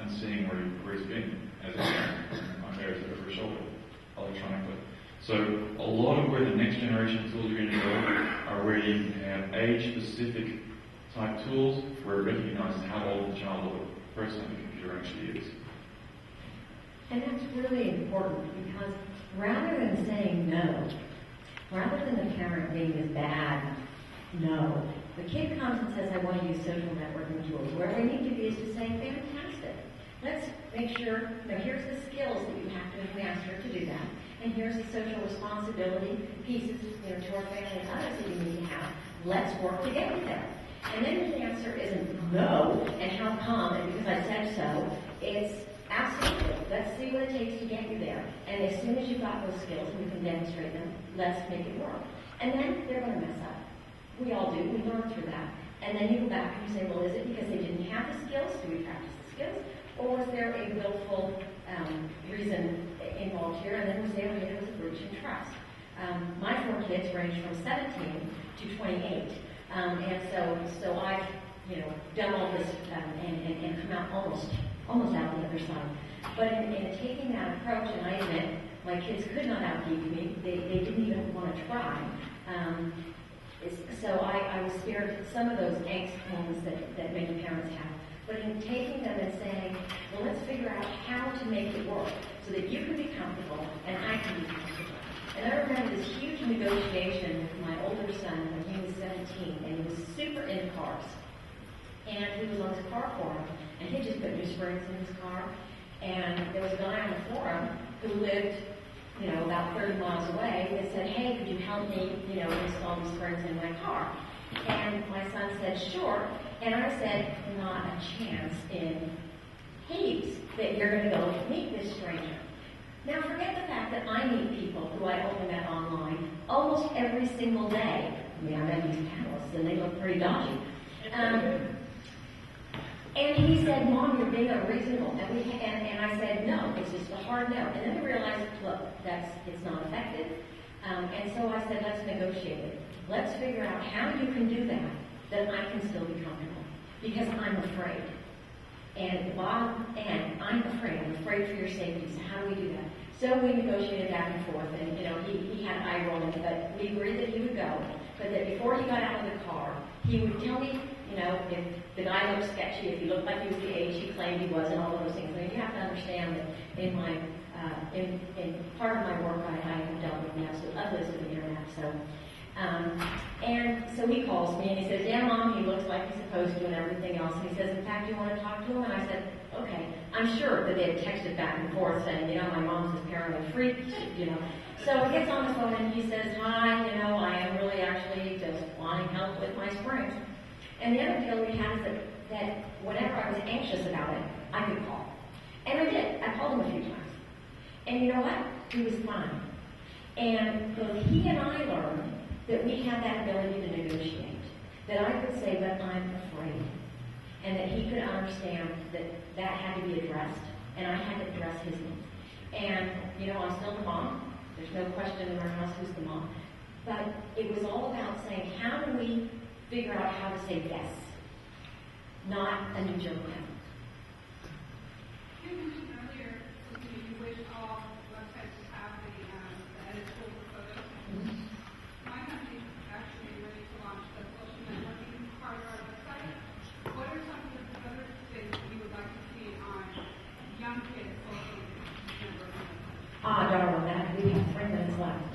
and seeing where he's been as a parent. My parents over his shoulder, electronically. So a lot of where the next generation tools are going to go are where you have age-specific type tools where it recognizes how old the child or the person on the computer actually is. And that's really important because rather than saying no, rather than the parent being this bad no, the kid comes and says, I want to use social networking tools. Where we need to be is to say, fantastic. Let's make sure, here's the skills that you have to have mastered to do that. And here's the social responsibility pieces, to our family and others that you need to have. Let's work to get you there. And then if the answer isn't no, and how come, and because I said so, it's absolutely. Let's see what it takes to get you there. And as soon as you've got those skills and you can demonstrate them, let's make it work. And then they're going to mess up. We all do. We learn through that. And then you go back and you say, well, is it because they didn't have the skills? Do we practice the skills? Or was there a willful reason involved here? And then was there a breach in trust? My 4 kids range from 17 to 28. And so I've, done all this and come out almost out the other side. But in taking that approach, and I admit my kids could not outgeek me. They didn't even want to try. So I was spared some of those angst moments that many parents have. But in taking them and saying, well, let's figure out how to make it work so that you can be comfortable and I can be comfortable. And I remember this huge negotiation with my older son when he was 17, and he was super into cars. And he was on his car forum, and he just put new springs in his car. And there was a guy on the forum who lived about 30 miles away that said, hey, could you help me, install these springs in my car? And my son said, sure. And I said, not a chance in Hades that you're going to go meet this stranger. Now, forget the fact that I meet people who I only met online almost every single day. I met these panelists, and they look pretty dodgy. And he said, Mom, you're being unreasonable. And I said, no, it's just a hard no. And then I realized, look, it's not effective. And so I said, let's negotiate it. Let's figure out how you can do that I can still be comfortable. Because I'm afraid. And at the bottom end, I'm afraid. I'm afraid for your safety. So how do we do that? So we negotiated back and forth. And, he had eye rolling, but we agreed that he would go. But that before he got out of the car, he would tell me, if the guy looked sketchy, if he looked like he was the age he claimed he was, and all of those things. I mean, you have to understand that in my, in part of my work, I have dealt with the absolute ugliest of the internet. And so he calls me and he says, yeah, Mom, he looks like he's supposed to and everything else. And he says, in fact, you want to talk to him? And I said, okay. I'm sure that they had texted back and forth saying, my mom's this paranoid freak, So he gets on the phone and he says, hi, I am really actually just wanting help with my springs. And the other deal we had is that whenever I was anxious about it, I could call. And I did. I called him a few times. And you know what? He was fine. And both he and I learned that we had that ability to negotiate. That I could say, but I'm afraid. And that he could understand that had to be addressed. And I had to address his needs. And, I'm still the mom. There's no question in our house who's the mom. But it was all about saying, how do we figure out how to say yes, not a knee-jerk reaction. You mentioned earlier that you wish all websites would have the edit tool for photos. Mm-hmm. My company is actually ready to launch the social networking part of our website. What are some of the other things that you would like to see on young kids' social networking? Darling, we have 3 minutes left.